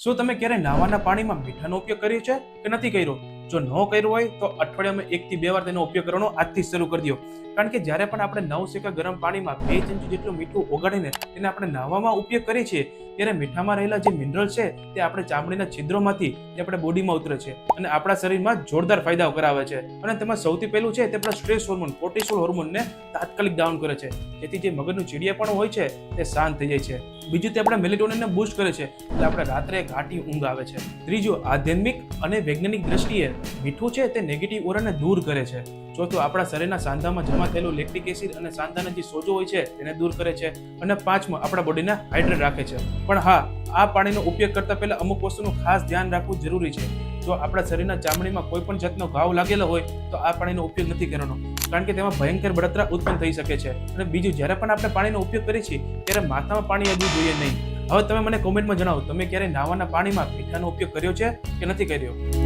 શું તમે ક્યારે નાવાના પાણીમાં મીઠાનો ઉપયોગ કર્યો છે કે નથી કર્યો? જો ન કર્યો હોય તો અઠવાડિયામાં 1 થી 2 વાર તેનો ઉપયોગ કરવાનો આજથી શરૂ કરી દો. કારણ કે જ્યારે પણ આપણે 9 સેકા ગરમ પાણીમાં 2 ચમચી જેટલું મીઠું ઓગાળીને તેને આપણે નાવામાં ઉપયોગ કરીએ છીએ, ત્યારે મીઠામાં રહેલા જે મિનરલ છે તે આપણે ચામડીના છિદ્રોમાંથી તે આપણે બોડીમાં ઉતરે છે અને આપણા શરીરમાં જોરદાર ફાયદાઓ કરાવે છે. અને તેમાં સૌથી પહેલું છે તે આપણા સ્ટ્રેસ હોર્મોન કોર્ટિસોલ હોર્મોનને તાત્કાલિક ડાઉન કરે છે, જેથી જે મગજનું ચીડિયાપણું હોય છે તે શાંત થઈ જાય છે. બીજું તે આપણા મેલેટોનિનને બૂસ્ટ કરે છે, એટલે આપણે રાત્રે ઘાટી ઊંઘ આવે છે. ત્રીજું, આધ્યાત્મિક અને વૈજ્ઞાનિક દ્રષ્ટિએ મીઠું છે તે નેગેટિવ ઓરાને દૂર કરે છે. ચોથું, આપણા શરીરના સાંધામાં જમા થયેલું લેક્ટિક એસિડ અને સાંધાના જે સોજો હોય છે તેને દૂર કરે છે. અને પાંચમું, આપણા બોડીને હાઇડ્રેટ રાખે છે. પણ હા, આ પાણીનો ઉપયોગ કરતા પહેલા અમુક વસ્તુનું ખાસ ધ્યાન રાખવું જરૂરી છે. જો આપણા શરીરના ચામડીમાં કોઈ પણ જાતનો ઘાવ લાગેલો હોય તો આ પાણીનો ઉપયોગ નથી કરવાનો, કારણ કે તેમાં ભયંકર બળતરા ઉત્પન્ન થઈ શકે છે. અને બીજું, જ્યારે પણ આપણે પાણીનો ઉપયોગ કરીએ છીએ ત્યારે માથામાં પાણી આવવું જોઈએ નહીં. હવે તમે મને કોમેન્ટમાં જણાવો, તમે ક્યારે નાવાના પાણીમાં મીઠાનો ઉપયોગ કર્યો છે કે નથી કર્યો?